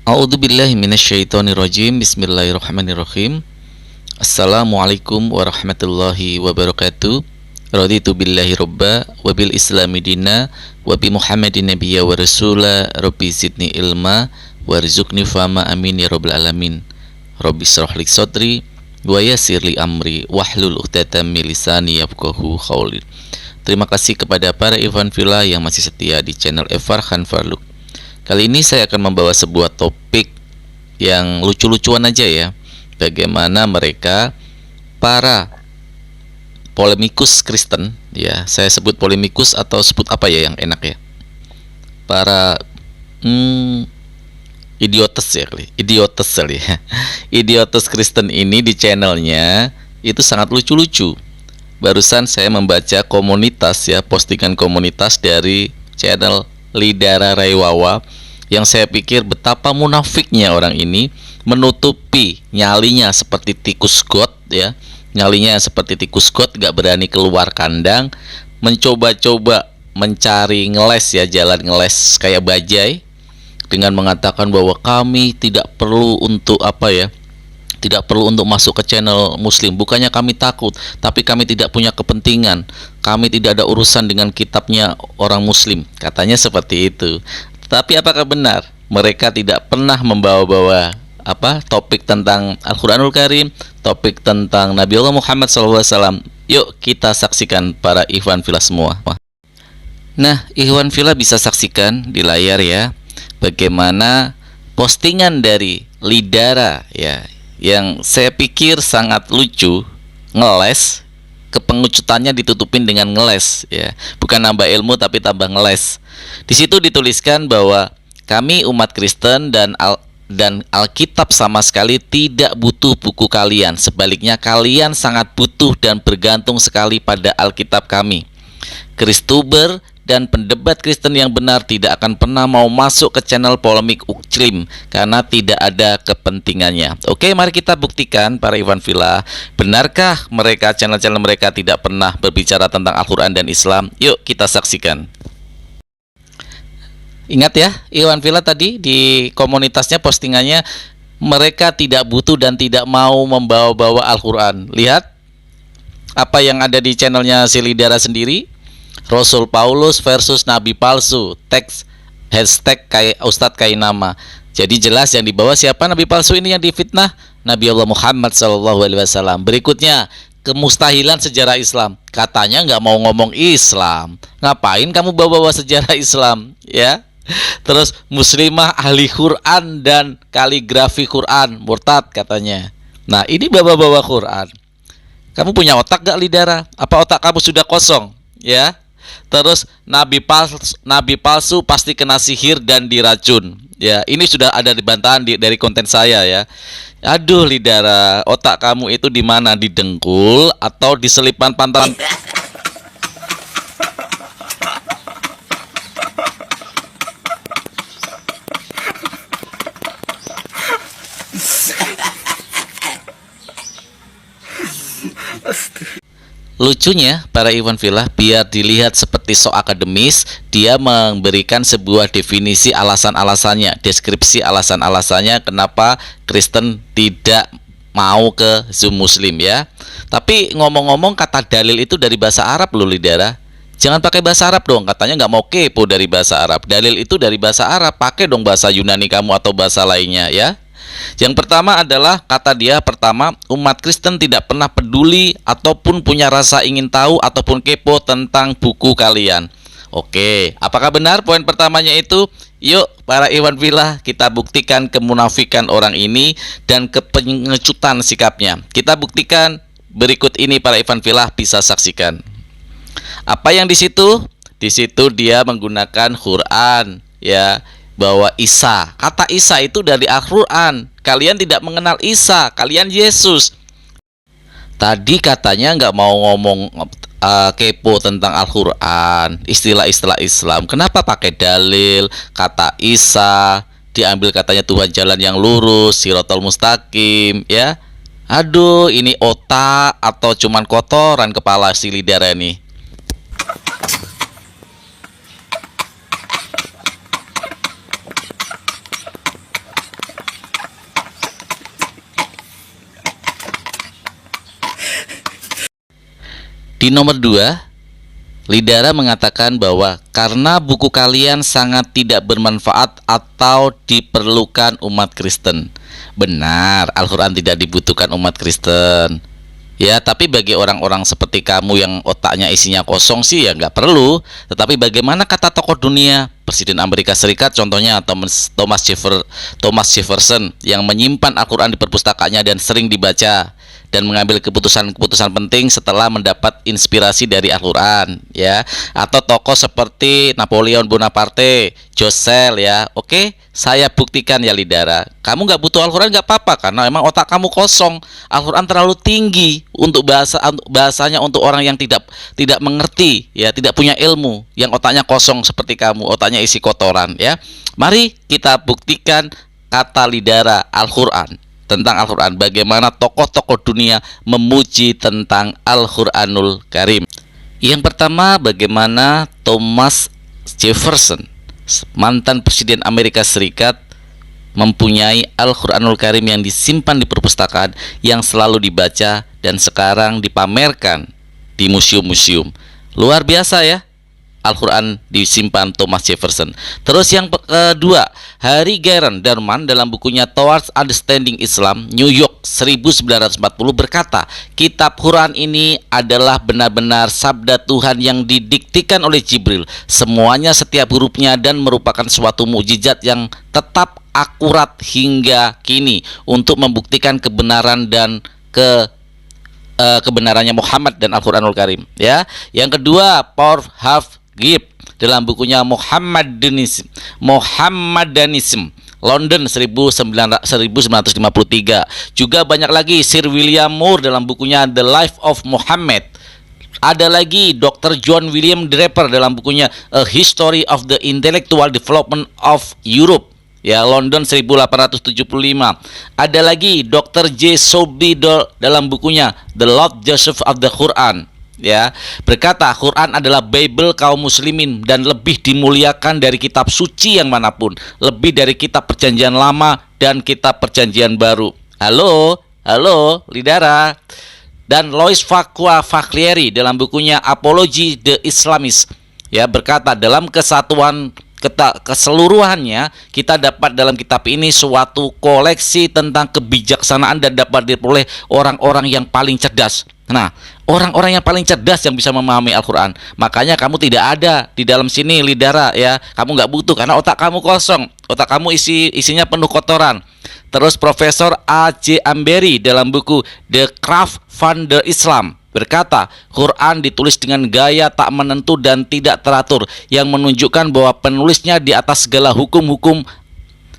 A'udzubillahi minasyaitonirrajim. Bismillahirrahmanirrahim. Assalamualaikum warahmatullahi wabarakatuh. Raditu billahi robba wa bil islami dina wa bi Muhammadin nabiyya wa rasula. Rabbi zidni ilma warzuqni fama amin ya rabbal alamin. Rabbi shrah li sadri wa yassir li amri wahlul 'uqdatam min lisani yafqahu qawli. Terima kasih kepada para ikhwan fillah yang masih setia di channel Farhan Farluk. Kali ini saya akan membawa sebuah topik yang lucu-lucuan aja ya. Bagaimana mereka para polemikus Kristen, ya saya sebut polemikus atau sebut apa ya yang enak ya, para idiotes ya kali, idiotes kali ya. Idiotes Kristen ini di channelnya itu sangat lucu-lucu. Barusan saya membaca komunitas ya, postingan komunitas dari channel Lidara Raywawa, yang saya pikir betapa munafiknya orang ini, menutupi nyalinya seperti tikus got ya, nyalinya seperti tikus got, gak berani keluar kandang, mencoba-coba mencari ngeles ya, jalan ngeles kayak bajai, dengan mengatakan bahwa kami tidak perlu untuk apa ya, tidak perlu untuk masuk ke channel muslim. Bukannya kami takut, tapi kami tidak punya kepentingan. Kami tidak ada urusan dengan kitabnya orang muslim. Katanya seperti itu. Tapi apakah benar? Mereka tidak pernah membawa-bawa topik tentang Al-Quranul Karim, topik tentang Nabi Allah Muhammad SAW. Yuk kita saksikan para ikhwan fillah semua. Nah, ikhwan fillah bisa saksikan di layar ya, bagaimana postingan dari Lidara ya, yang saya pikir sangat lucu, ngeles, kepengucutannya ditutupin dengan ngeles ya, bukan nambah ilmu tapi tambah ngeles. Di situ dituliskan bahwa kami umat Kristen dan Alkitab sama sekali tidak butuh buku kalian. Sebaliknya kalian sangat butuh dan bergantung sekali pada Alkitab kami. Kristuber dan pendebat Kristen yang benar tidak akan pernah mau masuk ke channel polemik uklim karena tidak ada kepentingannya. Oke, mari kita buktikan para ikhwan fillah, benarkah mereka, channel-channel mereka tidak pernah berbicara tentang Al-Quran dan Islam? Yuk kita saksikan. Ingat ya, ikhwan fillah tadi di komunitasnya postingannya, mereka tidak butuh dan tidak mau membawa-bawa Al-Quran. Lihat apa yang ada di channelnya si Lidara sendiri. Rasul Paulus versus Nabi palsu, teks hashtag Ustadz Kainama. Jadi jelas yang dibawa siapa Nabi palsu ini yang difitnah? Nabi Allah Muhammad SAW. Berikutnya, kemustahilan sejarah Islam. Katanya nggak mau ngomong Islam. Ngapain kamu bawa-bawa sejarah Islam ya? Terus muslimah ahli Quran dan kaligrafi Quran, murtad katanya. Nah ini bawa-bawa Quran. Kamu punya otak gak Lidara? Apa otak kamu sudah kosong ya? Terus nabi palsu pasti kena sihir dan diracun. Ya, ini sudah ada di bantahan dari konten saya ya. Aduh Lidara, otak kamu itu di mana? Di dengkul atau di selipan pantalan? Lucunya para ikhwan fillah, biar dilihat seperti sok akademis, dia memberikan sebuah definisi alasan-alasannya, deskripsi alasan-alasannya kenapa Kristen tidak mau ke Zoom Muslim ya. Tapi ngomong-ngomong, kata dalil itu dari bahasa Arab loh Lidara. Jangan pakai bahasa Arab dong, katanya nggak mau kepo dari bahasa Arab. Dalil itu dari bahasa Arab, pakai dong bahasa Yunani kamu atau bahasa lainnya ya. Yang pertama adalah, kata dia, pertama, umat Kristen tidak pernah peduli ataupun punya rasa ingin tahu ataupun kepo tentang buku kalian. Oke, apakah benar poin pertamanya itu? Yuk para ikhwan fillah, kita buktikan kemunafikan orang ini dan kepengecutan sikapnya. Kita buktikan berikut ini para ikhwan fillah, bisa saksikan. Apa yang di situ? Di situ dia menggunakan Quran ya, bahwa Isa, kata Isa itu dari Al-Quran. Kalian tidak mengenal Isa, kalian Yesus. Tadi katanya nggak mau ngomong kepo tentang Al-Quran, istilah-istilah Islam. Kenapa pakai dalil, kata Isa, diambil katanya Tuhan jalan yang lurus, Siratal Mustaqim ya. Aduh, ini otak atau cuman kotoran kepala si Lidara nih? Di nomor 2, Lidara mengatakan bahwa karena buku kalian sangat tidak bermanfaat atau diperlukan umat Kristen. Benar, Al-Quran tidak dibutuhkan umat Kristen. Ya, tapi bagi orang-orang seperti kamu yang otaknya isinya kosong sih ya nggak perlu. Tetapi bagaimana kata tokoh dunia, Presiden Amerika Serikat contohnya Thomas Jefferson yang menyimpan Al-Quran di perpustakaannya dan sering dibaca dan mengambil keputusan-keputusan penting setelah mendapat inspirasi dari Al-Quran, ya. Atau tokoh seperti Napoleon Bonaparte, Josel, ya. Oke, saya buktikan ya Lidara, kamu nggak butuh Al-Quran nggak apa-apa karena emang otak kamu kosong. Al-Quran terlalu tinggi untuk bahasanya untuk orang yang tidak mengerti, ya, tidak punya ilmu, yang otaknya kosong seperti kamu, otaknya isi kotoran, ya. Mari kita buktikan kata Lidara Al-Quran. Tentang Al-Quran, bagaimana tokoh-tokoh dunia memuji tentang Al-Quranul Karim. Yang pertama, bagaimana Thomas Jefferson, mantan Presiden Amerika Serikat, mempunyai Al-Quranul Karim yang disimpan di perpustakaan, yang selalu dibaca dan sekarang dipamerkan di museum-museum. Luar biasa ya, Al-Quran disimpan Thomas Jefferson. Terus yang kedua, Harry Garen Darman dalam bukunya Towards Understanding Islam, New York 1940 berkata, kitab Quran ini adalah benar-benar sabda Tuhan yang didiktikan oleh Jibril. Semuanya, setiap hurufnya, dan merupakan suatu mukjizat yang tetap akurat hingga kini untuk membuktikan kebenaran dan kebenarannya Muhammad dan Al-Quranul Karim, ya. Yang kedua, Paul Half Gibb dalam bukunya Mohammedanism, London 1953. Juga banyak lagi Sir William Moore dalam bukunya The Life of Muhammad. Ada lagi Dr. John William Draper dalam bukunya A History of the Intellectual Development of Europe, ya, London 1875. Ada lagi Dr. J. Sobey dalam bukunya The Lord Joseph of the Quran, ya, berkata Quran adalah Bible kaum muslimin dan lebih dimuliakan dari kitab suci yang manapun, lebih dari kitab perjanjian lama dan kitab perjanjian baru. Halo Lidara. Dan Louis Fakrieri dalam bukunya Apology the Islamist, ya, berkata dalam keseluruhannya kita dapat dalam kitab ini suatu koleksi tentang kebijaksanaan dan dapat diperoleh orang-orang yang paling cerdas. Nah, orang-orang yang paling cerdas yang bisa memahami Al-Quran. Makanya kamu tidak ada di dalam sini Lidara, ya. Kamu nggak butuh karena otak kamu kosong. Otak kamu isinya penuh kotoran. Terus Profesor A.J. Amberi dalam buku The Craft Founder Islam berkata, Quran ditulis dengan gaya tak menentu dan tidak teratur, yang menunjukkan bahwa penulisnya di atas segala hukum-hukum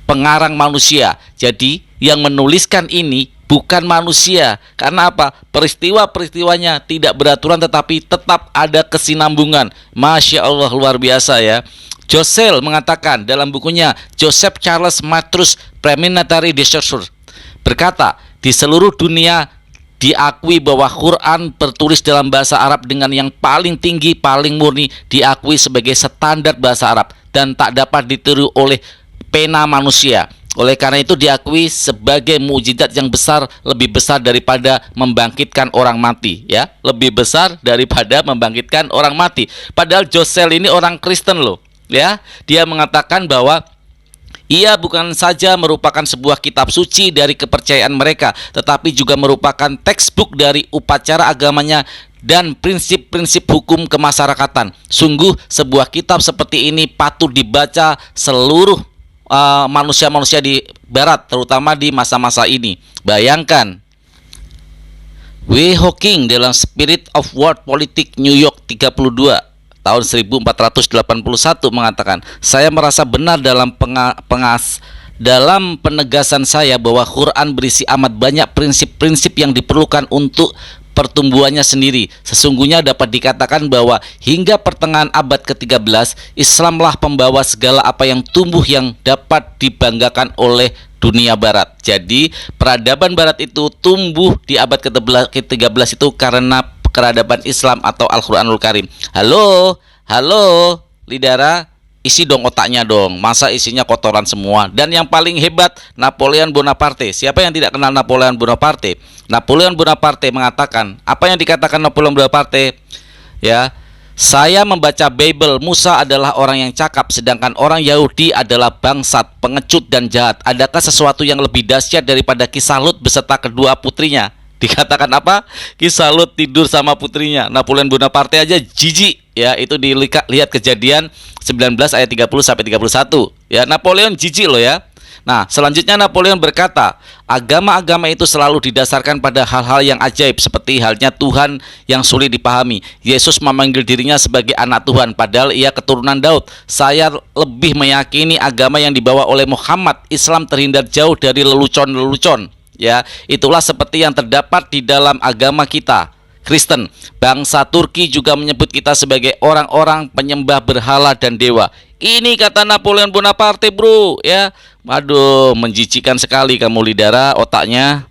pengarang manusia. Jadi yang menuliskan ini bukan manusia. Karena apa? Peristiwa-peristiwanya tidak beraturan tetapi tetap ada kesinambungan. Masya Allah, luar biasa ya. Josel mengatakan dalam bukunya Joseph Charles Matrus Premonitory Disclosure berkata, di seluruh dunia diakui bahwa Quran tertulis dalam bahasa Arab dengan yang paling tinggi, paling murni, diakui sebagai standar bahasa Arab dan tak dapat ditiru oleh pena manusia. Oleh karena itu diakui sebagai mukjizat yang besar, lebih besar daripada membangkitkan orang mati, ya, lebih besar daripada membangkitkan orang mati. Padahal Josel ini orang Kristen loh, ya. Dia mengatakan bahwa ia bukan saja merupakan sebuah kitab suci dari kepercayaan mereka, tetapi juga merupakan textbook dari upacara agamanya dan prinsip-prinsip hukum kemasyarakatan. Sungguh sebuah kitab seperti ini patut dibaca seluruh manusia-manusia di barat, terutama di masa-masa ini. Bayangkan, W. Hawking dalam Spirit of World Politics New York 32 tahun 1481 mengatakan, saya merasa benar dalam dalam penegasan saya bahwa Quran berisi amat banyak prinsip-prinsip yang diperlukan untuk pertumbuhannya sendiri. Sesungguhnya dapat dikatakan bahwa hingga pertengahan abad ke-13 Islamlah pembawa segala apa yang tumbuh yang dapat dibanggakan oleh dunia barat. Jadi peradaban barat itu tumbuh di abad ke-13 itu karena peradaban Islam atau Al-Quranul Karim. Halo Lidara, isi dong otaknya dong. Masa isinya kotoran semua? Dan yang paling hebat, Napoleon Bonaparte. Siapa yang tidak kenal Napoleon Bonaparte? Napoleon Bonaparte mengatakan, apa yang dikatakan Napoleon Bonaparte? Ya, saya membaca Bible, Musa adalah orang yang cakap, sedangkan orang Yahudi adalah bangsat, pengecut dan jahat. Adakah sesuatu yang lebih dahsyat daripada kisah Lut beserta kedua putrinya? Dikatakan apa? Kisah Lut tidur sama putrinya. Napoleon Bonaparte aja jijik ya, itu dilihat Kejadian 19 ayat 30 sampai 31. Ya, Napoleon jijik loh ya. Nah, selanjutnya Napoleon berkata, agama-agama itu selalu didasarkan pada hal-hal yang ajaib, seperti halnya Tuhan yang sulit dipahami. Yesus memanggil dirinya sebagai anak Tuhan, padahal ia keturunan Daud. Saya lebih meyakini agama yang dibawa oleh Muhammad, Islam, terhindar jauh dari lelucon-lelucon. Ya, itulah seperti yang terdapat di dalam agama kita, Kristen. Bangsa Turki juga menyebut kita sebagai orang-orang penyembah berhala dan dewa. Ini kata Napoleon Bonaparte, bro, ya. Waduh, menjijikan sekali kamu lidara otaknya.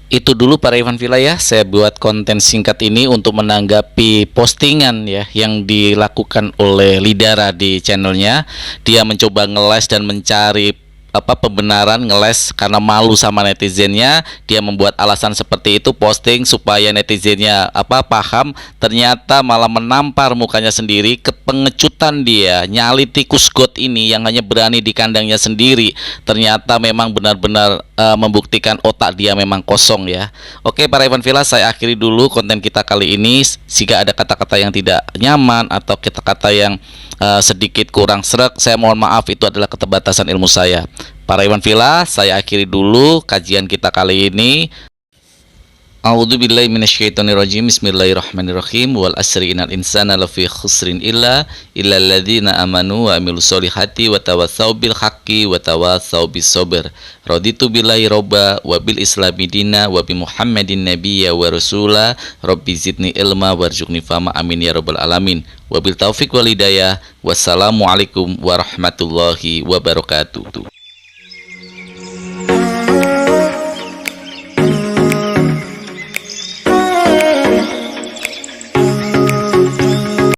Itu dulu para Ivan Villa ya, saya buat konten singkat ini untuk menanggapi postingan ya yang dilakukan oleh Lidara di channelnya. Dia mencoba ngeles dan mencari pembenaran, ngeles karena malu sama netizennya. Dia membuat alasan seperti itu, posting supaya netizennya paham. Ternyata malah menampar mukanya sendiri. Kepengecutan dia, nyali tikus got ini yang hanya berani di kandangnya sendiri. Ternyata memang benar-benar membuktikan otak dia memang kosong ya. Oke para Ivan Villa, saya akhiri dulu konten kita kali ini. Jika ada kata-kata yang tidak nyaman atau kata-kata yang sedikit kurang sreg, saya mohon maaf, itu adalah keterbatasan ilmu saya. Para Ivan Villa, saya akhiri dulu kajian kita kali ini. A'udzubillahi minasyaitonirrajim. Bismillahirrahmanirrahim. Wal asri innal insana lafi khusrin illal ladzina amanu wa amilus solihati wa tawassau bil haqqi wa tawassau bis sabr. Raditu billahi robba wa bil islami dina wa bi Muhammadin nabiyya wa rasula. Rabbi zidni ilma warzuqni fahma, amin ya rabbal alamin. Wabil taufik wal hidayah. Wassalamualaikum warahmatullahi wabarakatuh.